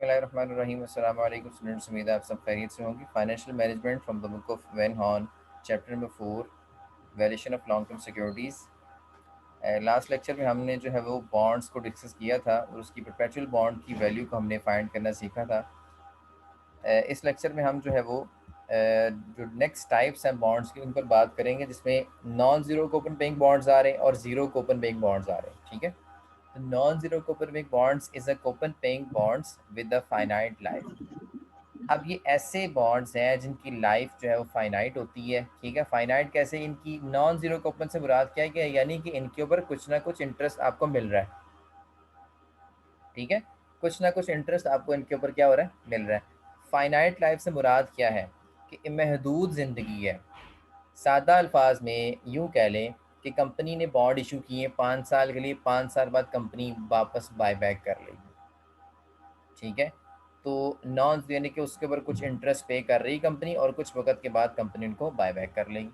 बिस्मिल्लाहिर्रहमानिर्रहीम। अस्सलाम वालेकुम स्टूडेंट्स, उम्मीद है आप सब खैरियत से होंगे। Financial management from the book of when horn, chapter number 4, valuation of long term securities. Last lecture में हमने जो है वो बॉन्ड्स को डिस्कस किया था और उसकी परपेचुअल बॉन्ड की वैल्यू को हमने फाइंड करना सीखा था। इस लेक्चर में हम जो है वो जो नेक्स्ट टाइप्स हैं बॉन्ड्स की उन पर बात करेंगे, जिसमें non zero coupon paying bonds आ रहे हैं और ज़ीरो कूपन पेइंग बॉन्ड्स आ रहे हैं। ठीक है, तो non zero coupon paying bonds is a coupon paying bonds with a finite life. अब ये ऐसे बॉन्ड्स हैं जिनकी लाइफ जो है वो फाइनाइट होती है। ठीक है, फाइनाइट कैसे? इनकी नॉन जीरो कूपन से मुराद क्या है कि यानी कि इनके ऊपर कुछ ना कुछ इंटरेस्ट आपको मिल रहा है। ठीक है, कुछ ना कुछ इंटरेस्ट आपको इनके ऊपर क्या हो रहा है? मिल रहा है। फाइनाइट लाइफ से मुराद क्या है कि महदूद ज़िंदगी है। सादा अल्फाज में यूँ कह लें कि कंपनी ने बॉन्ड इशू किए 5 साल के लिए, 5 साल बाद कंपनी वापस बाय बैक कर लेगी। ठीक है, तो नॉन यानी कि उसके ऊपर कुछ इंटरेस्ट पे कर रही कंपनी और कुछ वक्त के बाद कंपनी उनको बाय बैक कर लेगी।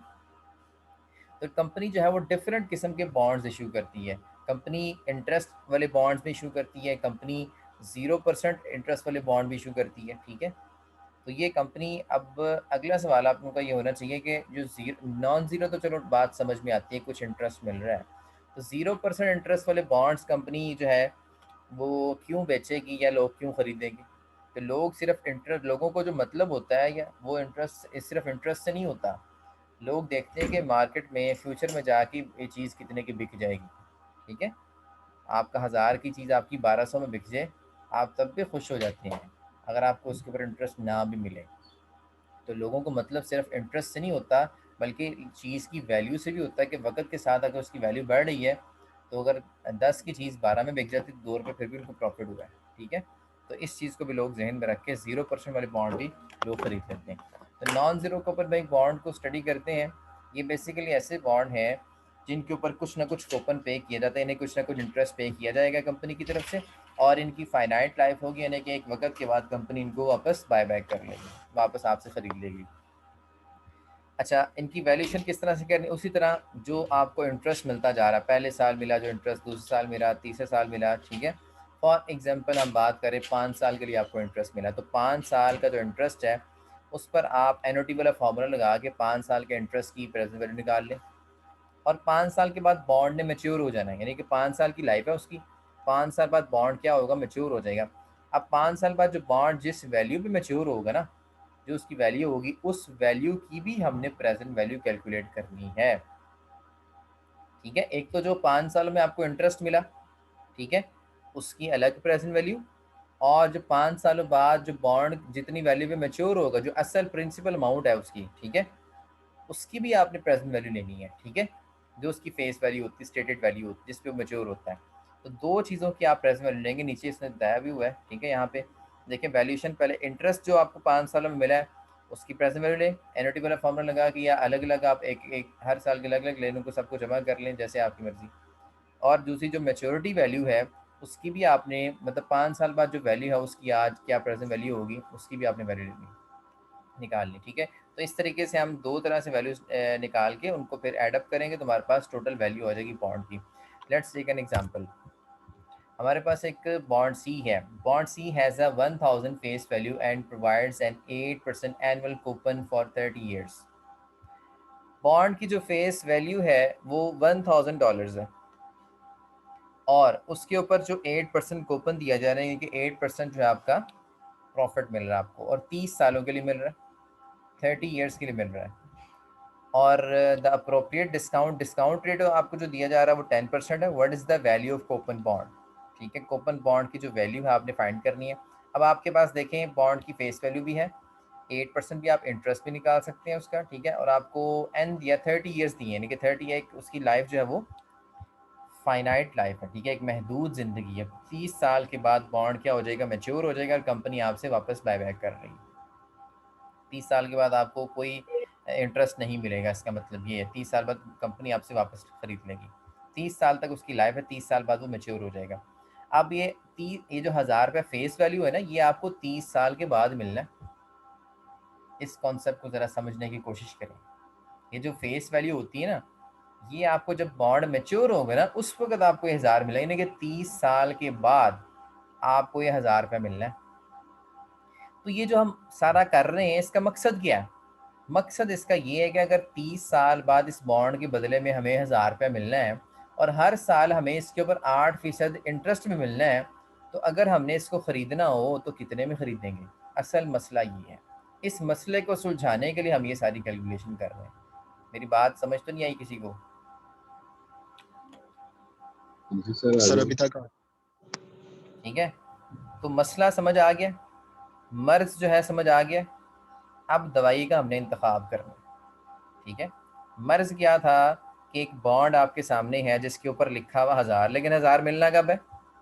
तो कंपनी जो है वो डिफरेंट किस्म के बॉन्ड्स इशू करती है। कंपनी इंटरेस्ट वाले बॉन्ड्स भी इशू करती है, कंपनी 0% इंटरेस्ट वाले बॉन्ड भी इशू करती है। ठीक है, तो ये कंपनी, अब अगला सवाल आप लोगों का ये होना चाहिए कि जो जीरो नॉन ज़ीरो तो चलो बात समझ में आती है, कुछ इंटरेस्ट मिल रहा है, तो 0% इंटरेस्ट वाले बॉन्ड्स कंपनी जो है वो क्यों बेचेगी या लोग क्यों खरीदेंगे? तो लोग सिर्फ इंटरेस्ट, लोगों को जो मतलब होता है या वो इंटरेस्ट सिर्फ इंटरेस्ट से नहीं होता। लोग देखते हैं कि मार्केट में फ्यूचर में जाके ये चीज़ कितने की बिक जाएगी। ठीक है, आपका 1000 की चीज़ आपकी 1200 में बिक जाए, आप तब भी खुश हो जाते हैं अगर आपको उसके ऊपर इंटरेस्ट ना भी मिले। तो लोगों को मतलब सिर्फ इंटरेस्ट से नहीं होता, बल्कि चीज़ की वैल्यू से भी होता है कि वक्त के साथ अगर उसकी वैल्यू बढ़ रही है, तो अगर 10 की चीज़ 12 में बिक जाती है तो 2 रुपये फिर भी उनको प्रॉफिट हुआ है। ठीक है, तो इस चीज़ को भी लोग जहन में रख के 0% वाले बॉन्ड भी लोग खरीद लेते हैं। तो non zero coupon bank bond को स्टडी करते हैं। ये बेसिकली ऐसे बॉन्ड हैं जिनके ऊपर कुछ ना कुछ कूपन पे किया जाता है, इन्हें कुछ ना कुछ इंटरेस्ट पे किया जाएगा कंपनी की तरफ से, और इनकी फाइनाइट लाइफ होगी, यानी कि एक वक्त के बाद कंपनी इनको वापस बाय बैक कर लेगी, वापस आपसे ख़रीद लेगी। अच्छा, इनकी वैल्यूएशन किस तरह से करनी? उसी तरह जो आपको इंटरेस्ट मिलता जा रहा है, पहले साल मिला जो इंटरेस्ट, दूसरे साल मिला, तीसरे साल मिला। ठीक है, फॉर एग्जांपल हम बात करें 5 साल के लिए आपको इंटरेस्ट मिला, तो 5 साल का जो इंटरेस्ट है उस पर आप एनओटी वाला फार्मूला लगा के 5 साल के इंटरेस्ट की प्रेजेंट वैल्यू निकाल लें। और 5 साल के बाद बॉन्ड ने मेच्योर हो जाना है, यानी कि 5 साल की लाइफ है उसकी। 5 साल बाद बॉन्ड क्या होगा? मेच्योर हो जाएगा। अब 5 साल बाद जो बॉन्ड जिस वैल्यू पे मेच्योर होगा ना, जो उसकी वैल्यू होगी, उस वैल्यू की भी हमने प्रेजेंट वैल्यू कैलकुलेट करनी है। ठीक है, एक तो जो 5 सालों में आपको इंटरेस्ट मिला, ठीक है, उसकी अलग प्रेजेंट वैल्यू, और जो 5 सालों बाद जो बॉन्ड जितनी वैल्यू पे मेच्योर होगा, जो असल प्रिंसिपल अमाउंट है उसकी, ठीक है, उसकी भी आपने प्रेजेंट वैल्यू लेनी है। ठीक है, जो उसकी फेस वैल्यू होती है, स्टेटेड वैल्यू होती है, जिस पे मेच्योर होता है। तो दो चीज़ों की आप प्रेजेंट वैल्यू लेंगे, नीचे इसने बताया भी हुआ है। ठीक है, यहाँ पे देखिए वैल्यूएशन, पहले इंटरेस्ट जो आपको 5 सालों में मिला है उसकी प्रेजेंट वैल्यू लें, एनओटी वाला फॉर्मूला लगा के, या अलग अलग आप एक एक हर साल के अलग अलग ले, उनको सबको जमा कर लें जैसे आपकी मर्जी। और दूसरी जो मेच्योरिटी वैल्यू है उसकी भी आपने, मतलब 5 साल बाद जो वैल्यू है उसकी आज क्या प्रेजेंट वैल्यू होगी, उसकी भी आपने वैल्यू निकाल ली। ठीक है, तो इस तरीके से हम दो तरह से वैल्यूज निकाल के उनको फिर एडअप करेंगे तो हमारे पास टोटल वैल्यू आ जाएगी बॉन्ड की। Let's take an example. हमारे पास एक बॉन्ड सी है। Bond C has a 1000 face value and provides an 8% annual coupon for 30 years. Bond की जो फेस वैल्यू है वो $1000 है, और उसके ऊपर जो 8% कूपन दिया जा रहा है, कि 8% जो है आपका प्रॉफिट मिल रहा है आपको, और 30 सालों के लिए मिल रहा है, 30 ईयर्स के लिए मिल रहा है। और the appropriate discount, discount rate आपको जो दिया जा रहा है वो 10% है। What is the value of Köppen bond? ठीक है, कोपन बॉन्ड की जो वैल्यू है आपने फाइंड करनी है। अब आपके पास देखें बॉन्ड की फेस वैल्यू भी है, 8% भी, आप इंटरेस्ट भी निकाल सकते हैं उसका। ठीक है, और आपको एन दिया 30 ईयर्स दिए, यानी कि 30 एक उसकी लाइफ जो है वो फाइनाइट लाइफ है। ठीक है, एक महदूद ज़िंदगी है। 30 साल के बाद बॉन्ड क्या हो जाएगा? मेच्योर हो जाएगा और कंपनी आपसे वापस बाय बैक कर रही है। 30 साल के बाद आपको कोई इंटरेस्ट नहीं मिलेगा, इसका मतलब ये है 30 साल बाद कंपनी आपसे वापस खरीद लेगी। 30 साल तक उसकी लाइफ है, 30 साल बाद वो मेच्योर हो जाएगा। अब ये जो 1000 रुपये फेस वैल्यू है ना, ये आपको 30 साल के बाद मिलना है। इस कॉन्सेप्ट को ज़रा समझने की कोशिश करें। ये जो फेस वैल्यू होती है ना, ये आपको जब बॉन्ड मेच्योर होगा ना, उस वक्त आपको ये 1000 मिलेगा, यानी कि 30 साल के बाद आपको ये 1000 रुपये मिलना है। तो ये जो हम सारा कर रहे हैं इसका मकसद क्या है? मकसद इसका ये है कि अगर 30 साल बाद इस बॉन्ड के बदले में हमें 1000 रुपया मिलना है और हर साल हमें इसके ऊपर 8% इंटरेस्ट भी मिलना है, तो अगर हमने इसको ख़रीदना हो तो कितने में ख़रीदेंगे? असल मसला ये है। इस मसले को सुलझाने के लिए हम ये सारी कैलकुलेशन कर रहे हैं। मेरी बात समझ तो नहीं आई किसी को? जी सर अभी तक ठीक है, तो मसला समझ आ गया, मर्ज जो है समझ आ गया। अब दवाई का हमने इंतखाब करना है। ठीक है, मर्ज क्या था कि एक बॉन्ड आपके सामने है जिसके ऊपर लिखा हुआ 1000, लेकिन 1000 मिलना कब है?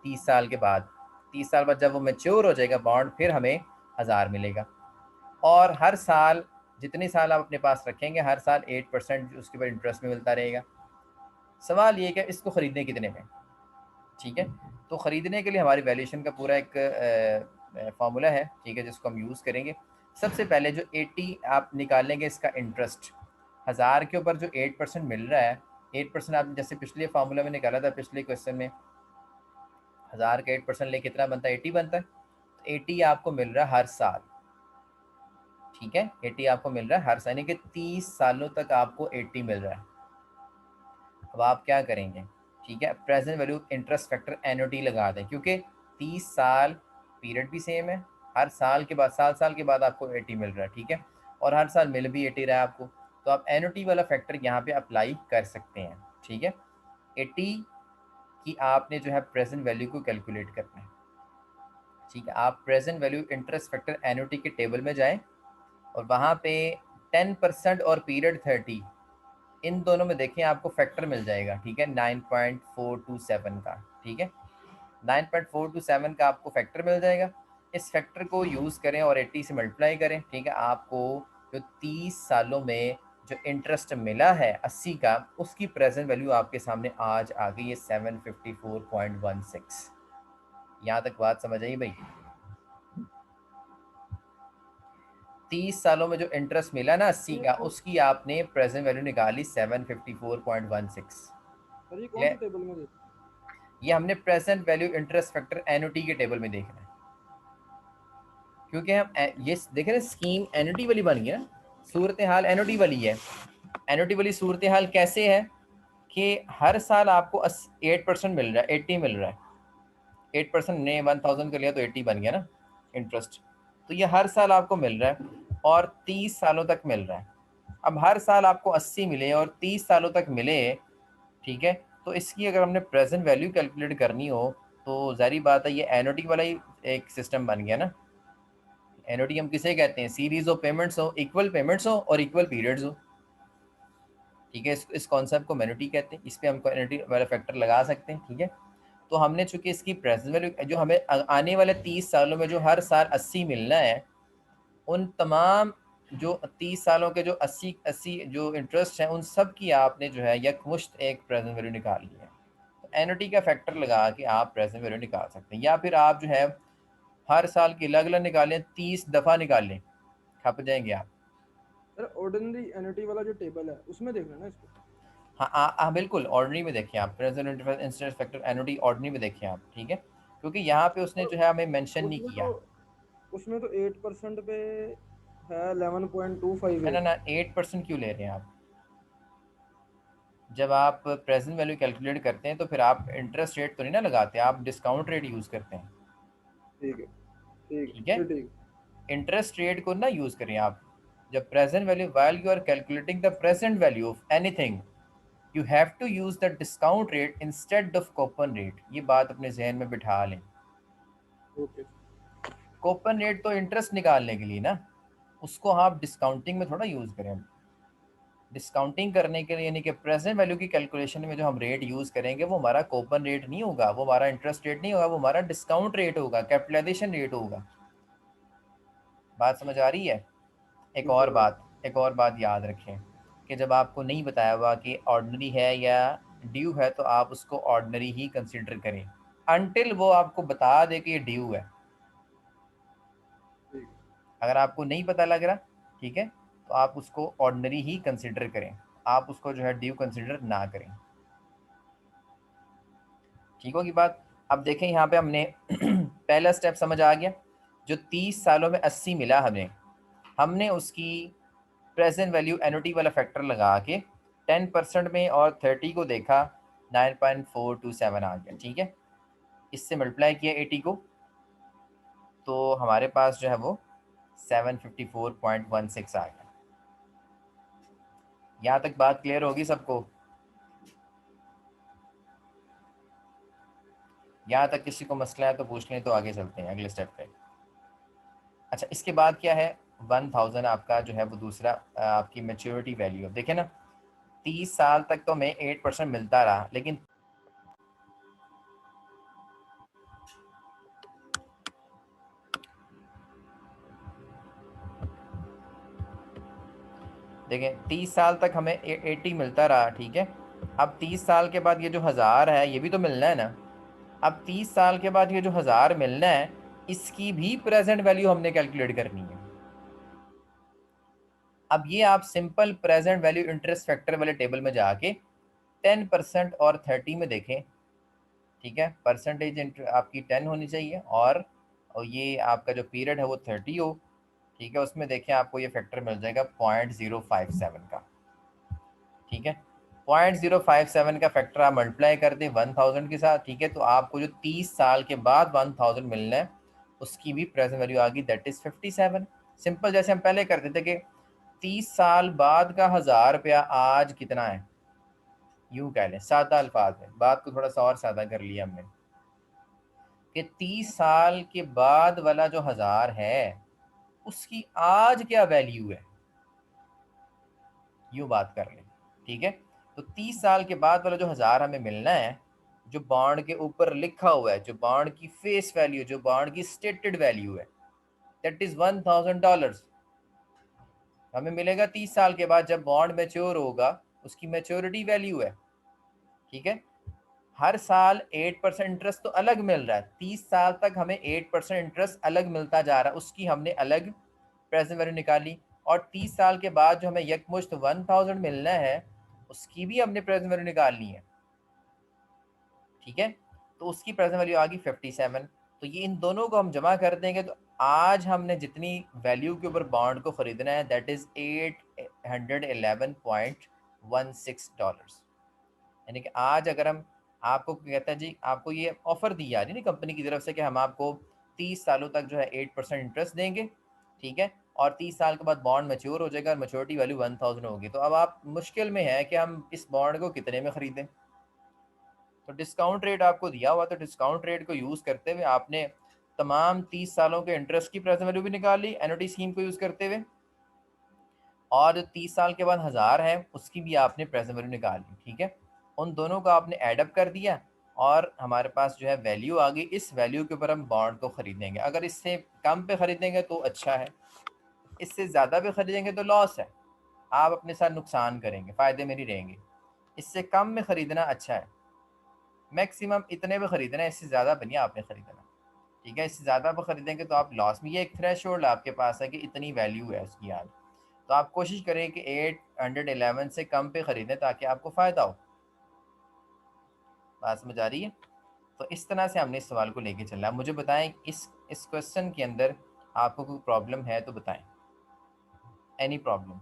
30 साल के बाद। 30 साल बाद जब वो मैच्योर हो जाएगा बॉन्ड, फिर हमें 1000 मिलेगा। और हर साल जितने साल आप अपने पास रखेंगे, हर साल 8% उसके ऊपर इंटरेस्ट में मिलता रहेगा। सवाल ये कि इसको ख़रीदने कितने में? ठीक है, तो ख़रीदने के लिए हमारी वैल्यूएशन का पूरा एक फार्मूला है, ठीक है, जिसको हम यूज़ करेंगे। सबसे पहले जो 80 आप निकालेंगे इसका इंटरेस्ट, 1000 के ऊपर जो 8% मिल रहा है, 8% आपने जैसे पिछले फार्मूला में निकाला था, पिछले क्वेश्चन में 1000 का 8% ले कितना बनता है? 80 बनता है। तो 80 आपको मिल रहा है हर साल। ठीक है, 80 आपको मिल रहा है हर साल, यानी कि 30 सालों तक आपको 80 मिल रहा है। अब आप क्या करेंगे? ठीक है, present value interest factor NOT लगा दें, क्योंकि 30 साल पीरियड भी सेम है, हर साल के बाद साल के बाद आपको 80 मिल रहा है। ठीक है, और हर साल मिल भी 80 रहा है आपको, तो आप एनओटी वाला फैक्टर यहाँ पे अप्लाई कर सकते हैं। ठीक है, 80 की आपने जो है प्रेजेंट वैल्यू को कैलकुलेट करना है। ठीक है, आप present value interest factor NOT के टेबल में जाएं और वहाँ पे 10% और पीरियड 30, इन दोनों में देखें आपको फैक्टर मिल जाएगा। ठीक है, 9.427 का। ठीक है, 9.427 का आपको फैक्टर मिल जाएगा। इस फैक्टर को यूज़ करें और 80 से मल्टीप्लाई करें। ठीक है, आपको जो 30 सालों में जो इंटरेस्ट मिला है 80 का, उसकी प्रेजेंट वैल्यू आपके सामने आज आ गई है 754.16। यहाँ तक बात समझ आई भाई? 30 सालों में जो इंटरेस्ट मिला ना 80 का, उसकी आपने प्रेजेंट वैल्यू निकाली 754.16। सर ये कौन से टेबल में देखते हैं? ये हमने present value interest factor NOT के टेबल में देखना है, क्योंकि हम ये देखें ना, स्कीम एनओटी वाली बन गई ना, सूरत हाल एनओटी वाली है। एनओटी वाली सूरत हाल कैसे है कि हर साल आपको 8% मिल रहा है, 80 मिल रहा है। 8% ने 1000 का लिया तो 80 बन गया ना इंटरेस्ट। तो ये हर साल आपको मिल रहा है और 30 सालों तक मिल रहा है। अब हर साल आपको 80 मिले और 30 सालों तक मिले, ठीक है, तो इसकी अगर हमने प्रेजेंट वैल्यू कैलकुलेट करनी हो तो ज़ाहिर बात है ये एनओटी वाला ही एक सिस्टम बन गया ना। एनओटी हम किसे कहते हैं? सीरीज ऑफ पेमेंट्स हो, इक्वल पेमेंट्स हो और इक्वल पीरियड्स हो। ठीक है, इस कॉन्सेप्ट को एनओटी कहते हैं, इस पर हम एनओटी वाला फैक्टर लगा सकते हैं। ठीक है, तो हमने चूंकि इसकी प्रेजेंट वैल्यू जो हमें आने वाले 30 सालों में जो हर साल 80 मिलना है, उन तमाम जो 30 सालों के जो 80 जो इंटरेस्ट हैं, उन सब की आपने जो है यकमुश्त एक प्रेजेंट वैल्यू निकाल ली है। तो एनओटी का फैक्टर लगा के आप प्रेजेंट वैल्यू निकाल सकते हैं, या फिर आप जो है हर साल की अलग अलग निकालें, 30 दफ़ा निकाल लें, खप जाएंगे आप। सर ऑर्डिनरी एनओटी वाला जो टेबल है उसमें देखना ना इसको। हाँ बिल्कुल, ऑर्डिनरी में देखिए आप, present interest factor NOT ordinary में देखिए आप। ठीक है, क्योंकि यहाँ पे उसने और जो है हमें मेंशन नहीं उसमें किया। तो उसमें तो 8% पे है ना 11.258। ना 8% क्यों ले रहे हैं आप? जब आप प्रेजेंट वैल्यू कैलकुलेट करते हैं तो फिर आप इंटरेस्ट रेट तो नहीं ना लगाते, आप डिस्काउंट रेट यूज़ करते हैं। ठीक है, ठीक ठीक है, फिर ठीक। इंटरेस्ट रेट को ना यूज़ करें आप। जब present value, while you are calculating the present value of anything, you have to use the discount rate instead of coupon rate. ये बात अपने जहन में बिठा लें। ओके। कूपन रेट तो इंटरेस्ट निकालने के लिए ना, उसको आप डिस्काउंटिंग में थोड़ा यूज़ करें। डिस्काउंटिंग करने के लिए, यानी कि प्रेजेंट वैल्यू की कैलकुलेशन में जो हम रेट यूज़ करेंगे वो हमारा कूपन रेट नहीं होगा, वो हमारा इंटरेस्ट रेट नहीं होगा, वो हमारा डिस्काउंट रेट होगा, कैपिटलाइजेशन रेट होगा। बात समझ आ रही है? एक जी और सर। बात, एक और बात याद रखें कि जब आपको नहीं बताया हुआ कि ऑर्डिनरी है या ड्यू है, तो आप उसको ऑर्डिनरी ही कंसिडर करें अनटिल वो आपको बता दे कि ये ड्यू है। ठीक। अगर आपको नहीं पता लग रहा, ठीक है, तो आप उसको ऑर्डिनरी ही कंसिडर करें, आप उसको जो है ड्यू कंसिडर ना करें। ठीक होगी बात? अब देखें यहाँ पे हमने पहला स्टेप समझ आ गया। जो 30 सालों में 80 मिला हमें, हमने उसकी प्रेजेंट वैल्यू एनुटी वाला फैक्टर लगा के 10% में और 30 को देखा, 9.427 आ गया। ठीक है, इससे मल्टीप्लाई किया 80 को, तो हमारे पास जो है वो 754.16 आ गया। यहाँ तक बात क्लियर होगी सबको? यहाँ तक किसी को मसला है तो पूछ लें, तो आगे चलते हैं अगले स्टेप पे। अच्छा, इसके बाद क्या है, 1000 आपका जो है वो दूसरा आपकी मेच्योरिटी वैल्यू। देखें ना, 30 साल तक तो हमें 8% मिलता रहा, लेकिन देखें 30 साल तक हमें 80 मिलता रहा। ठीक है, अब 30 साल के बाद ये जो 1000 है ये भी तो मिलना है ना। अब 30 साल के बाद ये जो 1000 मिलना है, इसकी भी प्रेजेंट वैल्यू हमने कैलकुलेट करनी है। अब ये आप simple present value interest factor वाले टेबल में जाके 10% और 30 में देखें। ठीक है, परसेंटेज आपकी 10 होनी चाहिए और ये आपका जो पीरियड है वो 30 हो। ठीक है, उसमें देखें आपको ये फैक्टर मिल जाएगा 0.057 का। ठीक है, 0.057 का फैक्टर आप मल्टीप्लाई कर दें 1000 के साथ। ठीक है, तो आपको जो 30 साल के बाद 1000 मिलना है उसकी भी प्रेजेंट वैल्यू आ गई, दैट इज 57। सिंपल, जैसे हम पहले करते थे कि 30 साल बाद का 1000 रुपया आज कितना है, यूं कह लें सादा अल्फाज में, बात को थोड़ा सा और सादा कर लिया हमने कि 30 साल के बाद वाला जो 1000 है उसकी आज क्या वैल्यू है, यूं बात कर लें। ठीक है, तो 30 साल के बाद वाला जो 1000 हमें मिलना है, जो बॉन्ड के ऊपर लिखा हुआ है, जो बॉन्ड की फेस वैल्यू, जो बॉन्ड की स्टेटेड वैल्यू है, दैट इज $1000 हमें मिलेगा 30 साल के बाद जब बॉन्ड मैच्योर होगा, उसकी मैच्योरिटी वैल्यू है। ठीक है, हर साल 8% इंटरेस्ट तो अलग मिल रहा है, 30 साल तक हमें 8% इंटरेस्ट अलग मिलता जा रहा है, उसकी हमने अलग प्रेजेंट वैल्यू निकाली। और 30 साल के बाद जो हमें यकमुश्त 1000 मिलना है उसकी भी हमने प्रेजेंट वैल्यू निकालनी है। ठीक है, तो उसकी प्रेजेंट वैल्यू आ गई 57। तो ये इन दोनों को हम जमा कर देंगे तो आज हमने जितनी वैल्यू के ऊपर बॉन्ड को ख़रीदना है दैट इज़ $811.16। यानी कि आज अगर हम आपको कहते हैं जी, आपको ये ऑफ़र दी जा रही है ना कंपनी की तरफ से कि हम आपको 30 सालों तक जो है 8% इंटरेस्ट देंगे। ठीक है, और 30 साल के बाद बॉन्ड मैच्योर हो जाएगा और मैच्योरिटी वैल्यू 1000 होगी। तो अब आप मुश्किल में है कि हम इस बॉन्ड को कितने में ख़रीदें। तो डिस्काउंट रेट आपको दिया हुआ, तो डिस्काउंट रेट को यूज़ करते हुए आपने तमाम 30 सालों के इंटरेस्ट की प्रेजेंट वैल्यू भी निकाल ली एनुटी स्कीम को यूज़ करते हुए, और 30 साल के बाद 1000 है उसकी भी आपने प्रेजेंट वैल्यू निकाल ली। ठीक है, उन दोनों को आपने एडअप कर दिया और हमारे पास जो है वैल्यू आ गई। इस वैल्यू के ऊपर हम बॉन्ड को ख़रीदेंगे। अगर इससे कम पे ख़रीदेंगे तो अच्छा है, इससे ज़्यादा पे ख़रीदेंगे तो लॉस है, आप अपने साथ नुकसान करेंगे, फ़ायदे में नहीं रहेंगे। इससे कम में ख़रीदना अच्छा है, मैक्सिमम इतने पे ख़रीदना है, इससे ज़्यादा पे नहीं आपने ख़रीदना। ठीक है, इससे ज़्यादा पे ख़रीदेंगे तो आप लॉस में। ये एक थ्रेशोल्ड आपके पास है कि इतनी वैल्यू है उसकी आज, तो आप कोशिश करें कि 811 से कम पे ख़रीदें ताकि आपको फ़ायदा हो। बात समझ आ रही है? तो इस तरह से हमने इस सवाल को लेके चलना है। मुझे बताएं इस क्वेश्चन के अंदर आपको कोई प्रॉब्लम है तो बताएं, एनी प्रॉब्लम।